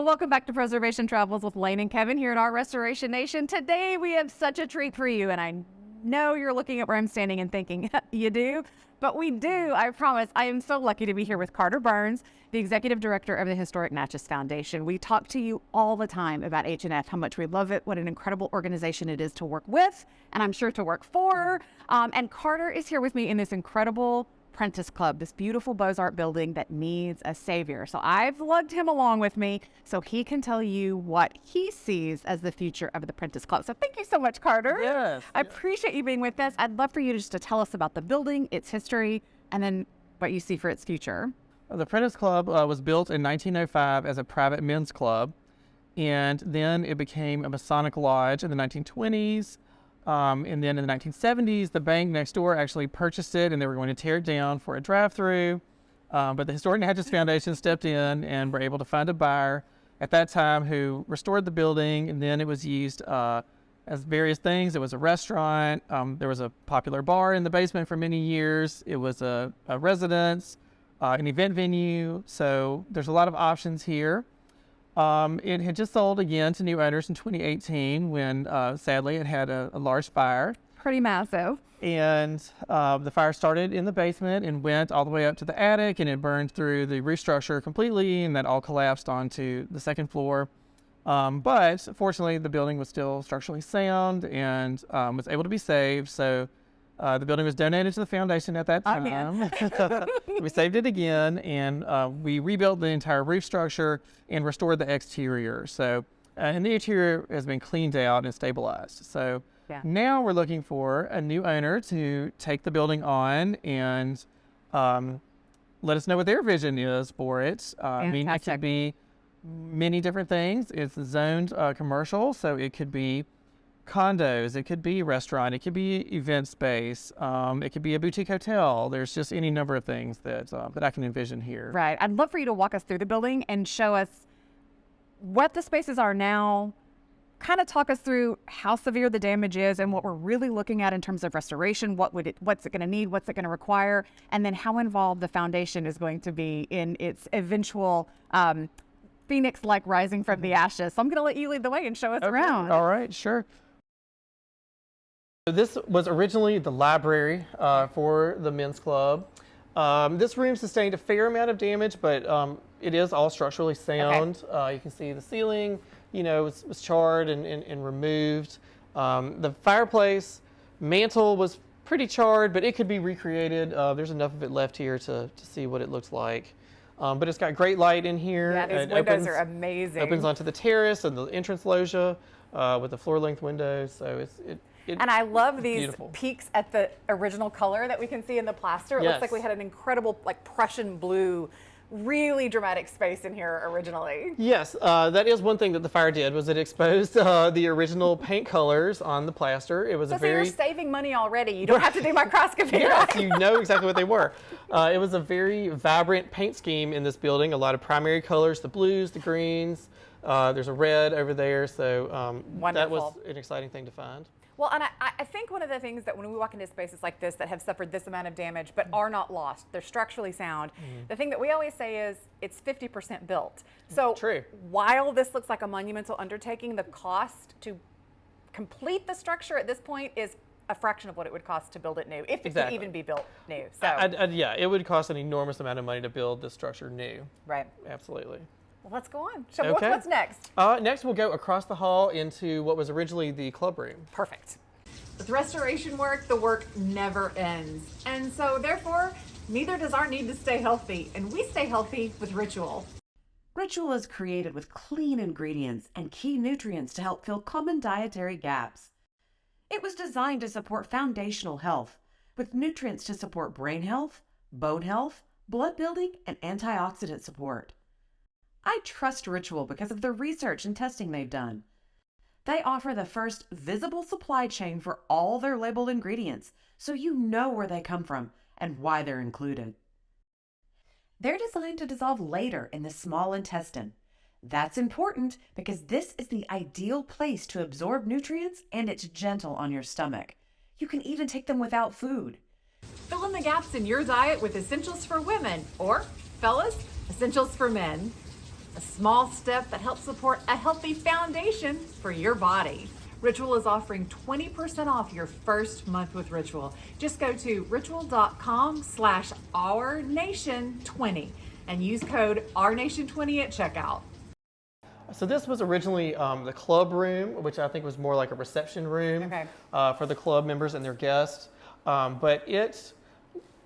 Well, welcome back to Preservation Travels with Lane and Kevin here at our Restoration Nation. Today we have such a treat for you, and I know you're looking at where I'm standing and thinking, you do? But we do, I promise. I am so lucky to be here with Carter Burns, the Executive Director of the Historic Natchez Foundation. We talk to you all the time about H&F, how much we love it, what an incredible organization it is to work with, and I'm sure to work for. And Carter is here with me in this incredible Prentiss Club, this beautiful Beaux Arts building that needs a savior. So I've lugged him along with me so he can tell you what he sees as the future of the Prentiss Club. So thank you so much, Carter. Yes. I appreciate you being with us. I'd love for you just to tell us about the building, its history, and then what you see for its future. The Prentiss Club was built in 1905 as a private men's club, and then it became a Masonic lodge in the 1920s. And then in the 1970s, the bank next door actually purchased it, and they were going to tear it down for a drive-through. But the Historic Natchez Foundation stepped in and were able to find a buyer at that time who restored the building, and then it was used as various things. It was a restaurant. There was a popular bar in the basement for many years. It was a residence, an event venue. So there's a lot of options here. It had just sold again to new owners in 2018 when, sadly, it had a large fire. Pretty massive. And the fire started in the basement and went all the way up to the attic, and it burned through the roof structure completely, and that all collapsed onto the second floor. But fortunately, the building was still structurally sound and was able to be saved. So the building was donated to the foundation at that time. We saved it again, and we rebuilt the entire roof structure and restored the exterior. So, and the interior has been cleaned out and stabilized. So now we're looking for a new owner to take the building on and let us know what their vision is for it. I mean, it could be many different things. It's zoned commercial, so it could be condos, it could be restaurant, it could be event space, it could be a boutique hotel. There's just any number of things that that I can envision here. Right. I'd love for you to walk us through the building and show us what the spaces are now. Kind of talk us through how severe the damage is and what we're really looking at in terms of restoration. What's it going to need? What's it going to require? And then how involved the foundation is going to be in its eventual phoenix-like rising from the ashes. So I'm going to let you lead the way and show us around. All right, sure. So this was originally the library for the men's club. This room sustained a fair amount of damage, but it is all structurally sound. You can see the ceiling, you know, was charred and removed. The fireplace mantle was pretty charred, but it could be recreated. There's enough of it left here to see what it looks like. But it's got great light in here. Yeah, these windows are amazing. Opens onto the terrace and the entrance loggia with the floor-length windows. So and I love these beautiful peaks at the original color that we can see in the plaster. It looks like we had an incredible, like, Prussian blue, really dramatic space in here originally. Yes, that is one thing that the fire did, was it exposed the original paint colors on the plaster. It was so a very... you're saving money already. You don't have to do microscopy. Yes, you know exactly what they were. It was a very vibrant paint scheme in this building. A lot of primary colors, the blues, the greens. There's a red over there. So that was an exciting thing to find. Well, and I think one of the things that when we walk into spaces like this that have suffered this amount of damage but are not lost, they're structurally sound, the thing that we always say is it's 50% built. So while this looks like a monumental undertaking, the cost to complete the structure at this point is a fraction of what it would cost to build it new, if it could even be built new. So yeah, it would cost an enormous amount of money to build this structure new. Right. Absolutely. Well, let's go on. So what's next? Next, we'll go across the hall into what was originally the club room. Perfect. With restoration work, the work never ends. And so, therefore, neither does our need to stay healthy. And we stay healthy with Ritual. Ritual is created with clean ingredients and key nutrients to help fill common dietary gaps. It was designed to support foundational health, with nutrients to support brain health, bone health, blood building, and antioxidant support. I trust Ritual because of the research and testing they've done. They offer the first visible supply chain for all their labeled ingredients, so you know where they come from and why they're included. They're designed to dissolve later in the small intestine. That's important because this is the ideal place to absorb nutrients, and it's gentle on your stomach. You can even take them without food. Fill in the gaps in your diet with essentials for women, or, fellas, essentials for men. a small step that helps support a healthy foundation for your body. Ritual is offering 20% off your first month with Ritual. Just go to ritual.com/ournation20 and use code ournation20 at checkout. So this was originally the club room, which I think was more like a reception room for the club members and their guests. But it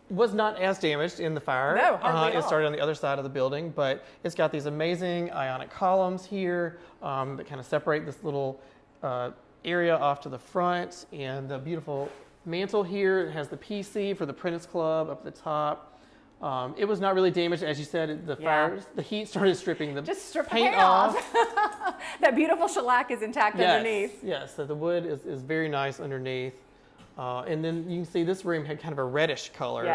was not as damaged in the fire. No, hardly at It all. started on the other side of the building, but it's got these amazing ionic columns here that kind of separate this little area off to the front, and the beautiful mantle here. It has the PC for the Prentiss Club up at the top. It was not really damaged, as you said. The fire, the heat started stripping the paint off. That beautiful shellac is intact underneath. Yes, so the wood is very nice underneath. And then you can see this room had kind of a reddish color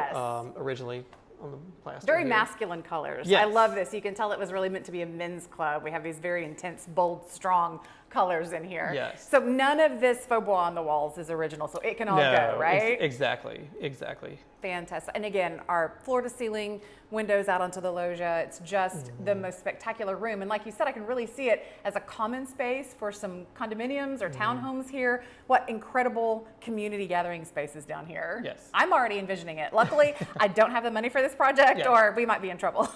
originally on the plaster. Very here. masculine colors. Yes. I love this. You can tell it was really meant to be a men's club. We have these very intense, bold, strong colors in here. Yes. So none of this faux bois on the walls is original, so it can all go, right? Exactly. Fantastic. And again, our floor to ceiling windows out onto the loggia. It's just the most spectacular room. And like you said, I can really see it as a common space for some condominiums or townhomes here. What incredible community gathering spaces down here. Yes. I'm already envisioning it. Luckily, I don't have the money for this project or we might be in trouble.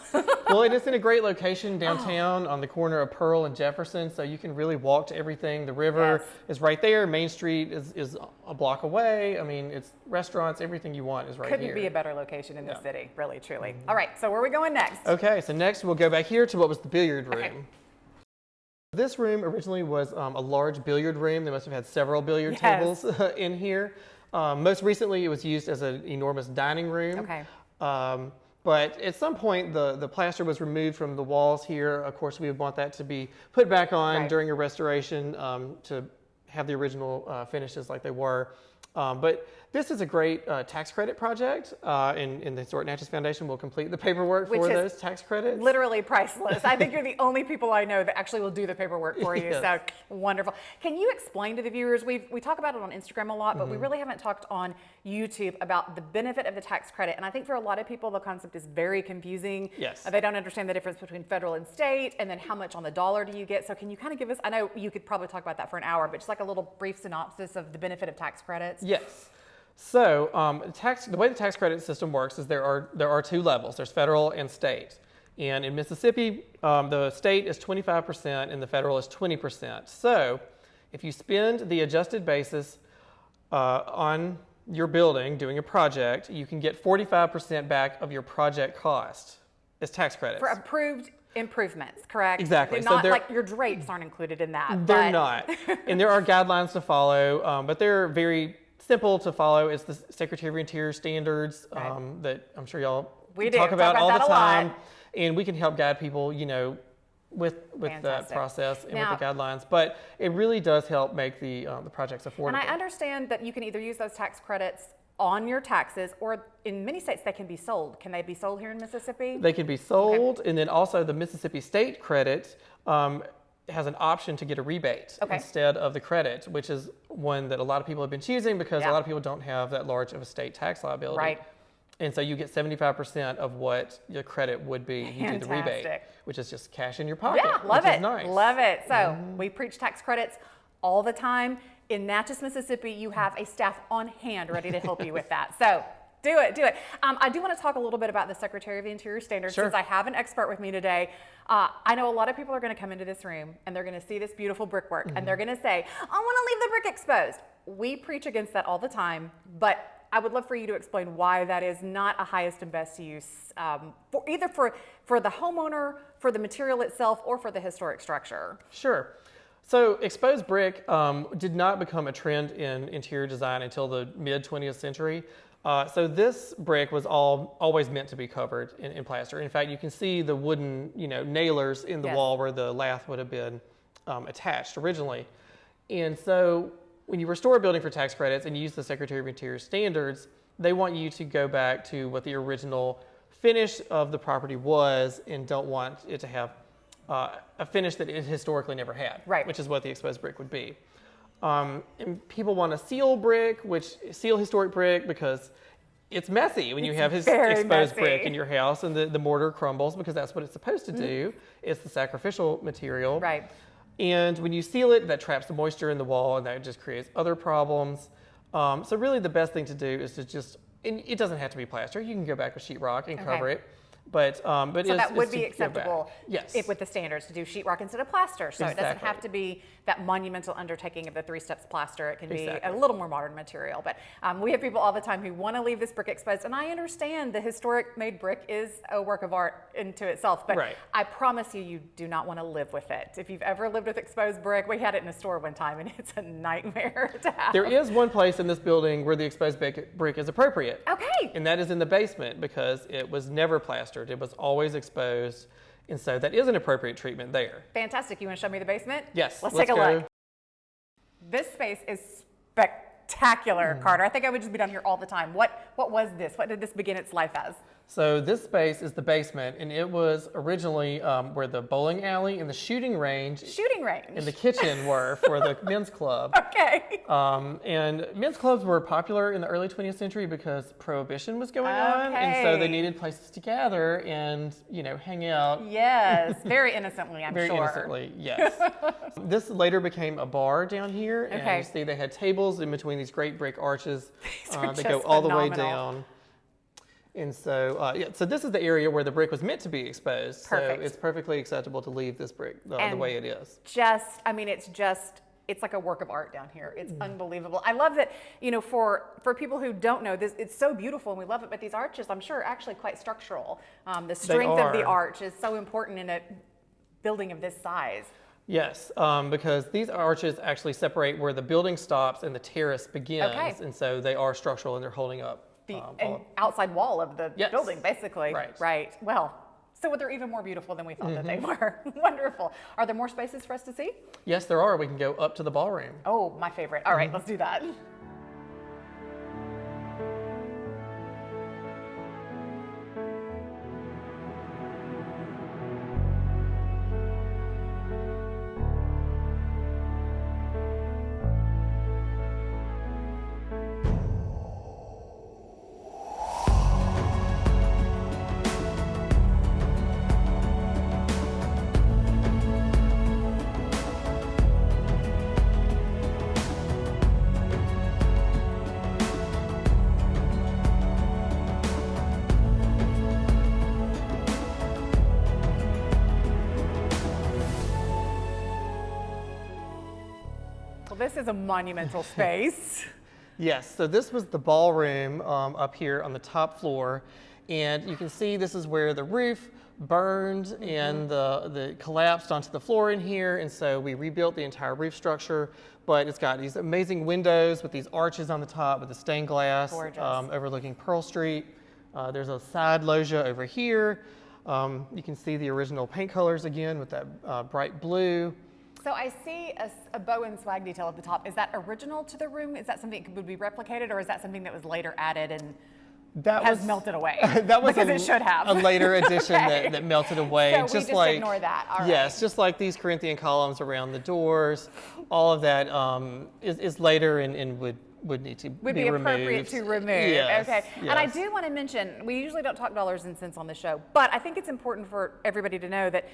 Well, and it's in a great location downtown on the corner of Pearl and Jefferson, so you can really walk to everything. The river is right there. Main Street is a block away. I mean, it's restaurants, everything you want is right here. Couldn't be a better location in the city, really, truly. All right, so where are we going next? Okay, so next we'll go back here to what was the billiard room. This room originally was a large billiard room. They must have had several billiard tables in here. Most recently, it was used as an enormous dining room. But at some point, the plaster was removed from the walls here. Of course, we would want that to be put back on during a restoration to have the original finishes like they were. But this is a great tax credit project, and the Historic Natchez Foundation will complete the paperwork for those tax credits. Literally priceless. I think you're the only people I know that actually will do the paperwork for you. So wonderful. Can you explain to the viewers, we talk about it on Instagram a lot, but we really haven't talked on YouTube about the benefit of the tax credit. And I think for a lot of people, the concept is very confusing. They don't understand the difference between federal and state, and then how much on the dollar do you get. So can you kind of give us, I know you could probably talk about that for an hour, but just like a little brief synopsis of the benefit of tax credits. Yes. So the way the tax credit system works is there are two levels. There's federal and state. And in Mississippi, the state is 25% and the federal is 20%. So if you spend the adjusted basis on your building doing a project, you can get 45% back of your project cost as tax credits. For approved improvements, correct? Exactly. They're not like your drapes aren't included in that. They're not. And there are guidelines to follow, but they're very simple to follow. It's the Secretary of Interior standards that I'm sure y'all talk about all the time. And we can help guide people, with that process and with the guidelines. But it really does help make the projects affordable. And I understand that you can either use those tax credits on your taxes, or in many states they can be sold. Can they be sold here in Mississippi? They can be sold, and then also the Mississippi State credit has an option to get a rebate instead of the credit, which is one that a lot of people have been choosing because a lot of people don't have that large of a state tax liability. And so you get 75% of what your credit would be. You do the rebate, which is just cash in your pocket. Yeah, love it. Nice. Love it. So we preach tax credits all the time. In Natchez, Mississippi, you have a staff on hand ready to help you with that. So do it. I do want to talk a little bit about the Secretary of the Interior standards since I have an expert with me today. I know a lot of people are going to come into this room and they're going to see this beautiful brickwork and they're going to say, I want to leave the brick exposed. We preach against that all the time, but I would love for you to explain why that is not a highest and best use, either for the homeowner, for the material itself, or for the historic structure. Sure. So exposed brick did not become a trend in interior design until the mid 20th century. So this brick was always meant to be covered in plaster. In fact, you can see the wooden nailers in the wall where the lath would have been attached originally. And so when you restore a building for tax credits and use the Secretary of Interior standards, they want you to go back to what the original finish of the property was and don't want it to have a finish that it historically never had, which is what the exposed brick would be. And people want to seal historic brick because it's messy when you have his very exposed brick messy. in your house and the mortar crumbles because that's what it's supposed to do. It's the sacrificial material. Right. And when you seal it, that traps the moisture in the wall and that just creates other problems. So really the best thing to do is to just, and it doesn't have to be plaster. You can go back with sheetrock and cover it. But So that would be to go acceptable back. Yes. if with the standards to do sheetrock instead of plaster. So it doesn't Exactly. have to be that monumental undertaking of the 3 steps plaster. It can be Exactly. a little more modern material. But we have people all the time who want to leave this brick exposed. And I understand the historic made brick is a work of art into itself. But Right. I promise you, you do not want to live with it. If you've ever lived with exposed brick, we had it in a store one time and it's a nightmare to have. There is one place in this building where the exposed brick is appropriate. Okay. And that is in the basement because it was never plastered. It was always exposed. And so that is an appropriate treatment there. Fantastic. You want to show me the basement? Yes. Let's take a go. look. This space is spectacular, Carter. I think I would just be down here all the time. What was this? What did this begin its life as? So this space is the basement, and it was originally where the bowling alley and the shooting range Shooting range. and the kitchen were for the men's club. Okay. And men's clubs were popular in the early 20th century because Prohibition was going on, and so they Okay. needed places to gather and, hang out. Yes, very innocently, I'm Very sure. innocently, yes. This later became a bar down here, and Okay. you see they had tables in between these great brick arches are that go just all the way phenomenal. down. And so, so this is the area where the brick was meant to be exposed. Perfect. So it's perfectly acceptable to leave this brick the And way it is. It's like a work of art down here. It's unbelievable. I love that, for people who don't know this, it's so beautiful and we love it, but these arches, I'm sure, are actually quite structural. The strength of the are. arch is so important in a building of this size. Yes, because these arches actually separate where the building stops and the terrace begins. Okay. And so they are structural and they're holding up. The all- outside wall of the Yes. building, basically. Right. Right. Well, so they're even more beautiful than we thought that they were. Wonderful. Are there more spaces for us to see? Yes, there are. We can go up to the ballroom. Oh, my favorite. All right, let's do that. Well, this is a monumental space. Yes, so this was the ballroom up here on the top floor. And you can see this is where the roof burned and the collapsed onto the floor in here. And so we rebuilt the entire roof structure, but it's got these amazing windows with these arches on the top with the stained glass Gorgeous. overlooking Pearl Street. There's a side loggia over here. You can see the original paint colors again with that bright blue. So I see a bow and swag detail at the top. Is that original to the room? Is that something that would be replicated, or is that something that was later added and has melted away? That was because it should have. a later addition Okay. that melted away. So we just ignore that. All right. Yes, just like these Corinthian columns around the doors, all of that is later and would need to Would be appropriate removed. to remove. Yes, Okay. And I yes. do want to mention, we usually don't talk dollars and cents on the show, but I think it's important for everybody to know that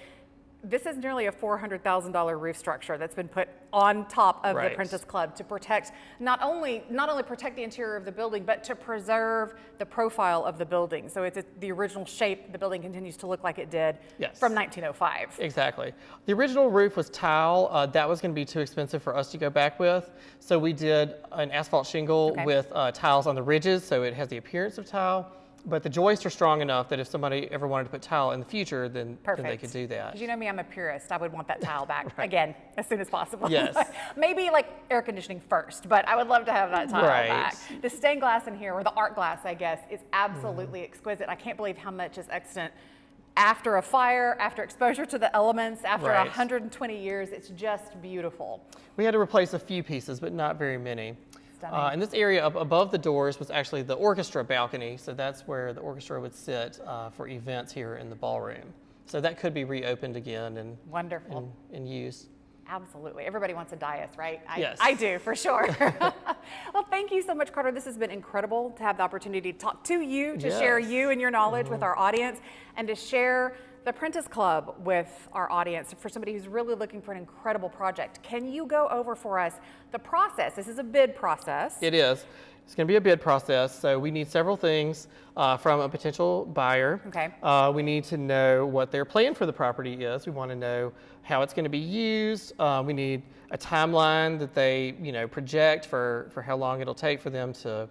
this is nearly a $400,000 roof structure that's been put on top of the Right. Prentiss Club to protect not only protect the interior of the building, but to preserve the profile of the building. So it's the original shape the building continues to look like it did Yes. from 1905. Exactly. The original roof was tile. That was going to be too expensive for us to go back with. So we did an asphalt shingle Okay. with tiles on the ridges, so it has the appearance of tile. But the joists are strong enough that if somebody ever wanted to put tile in the future, then they could do that. 'Cause you know me, I'm a purist. I would want that tile back again as soon as possible. Yes. Maybe like air conditioning first, but I would love to have that tile Right. back. The stained glass in here, or the art glass, I guess, is absolutely exquisite. I can't believe how much is extant after a fire, after exposure to the elements, after Right. 120 years. It's just beautiful. We had to replace a few pieces, but not very many. Stunning. And this area up above the doors was actually the orchestra balcony, so that's where the orchestra would sit for events here in the ballroom. So that could be reopened again and Wonderful. and used. Absolutely. Everybody wants a dais, right? Yes. I do, for sure. Well, thank you so much, Carter. This has been incredible to have the opportunity to talk to you, to share you and your knowledge with our audience, and to share the Prentiss Club with our audience for somebody who's really looking for an incredible project. Can you go over for us the process? This is a bid process. It is. It's going to be a bid process, so we need several things from a potential buyer. Okay. We need to know what their plan for the property is. We want to know how it's going to be used. We need a timeline that they, project for how long it'll take for them to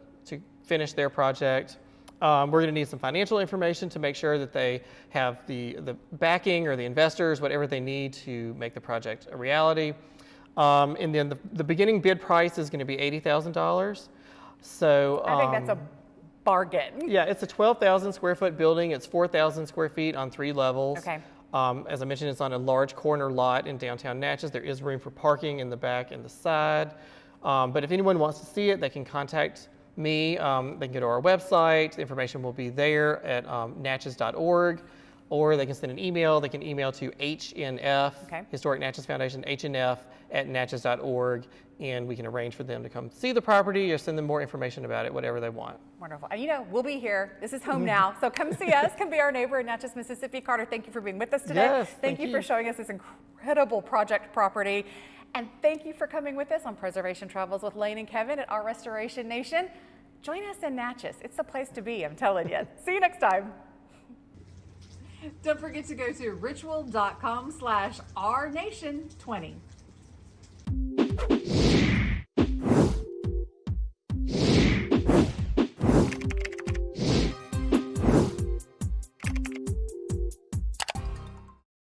finish their project. We're going to need some financial information to make sure that they have the backing or the investors, whatever they need to make the project a reality. And then the beginning bid price is going to be $80,000. So I think that's a bargain. Yeah, it's a 12,000 square foot building. It's 4,000 square feet on 3 levels. Okay. As I mentioned, it's on a large corner lot in downtown Natchez. There is room for parking in the back and the side. But if anyone wants to see it, they can contact me. They can go to our website. The information will be there at natchez.org. Or they can send an email. They can email to HNF, Historic Natchez Foundation, HNF@natchez.org, and we can arrange for them to come see the property or send them more information about it, whatever they want. Wonderful. And we'll be here. This is home now. So come see us. Come be our neighbor in Natchez, Mississippi. Carter, thank you for being with us today. Yes, thank you for showing us this incredible project property. And thank you for coming with us on Preservation Travels with Lane and Kevin at our Restoration Nation. Join us in Natchez. It's the place to be, I'm telling you. See you next time. Don't forget to go to ritual.com/ournation20.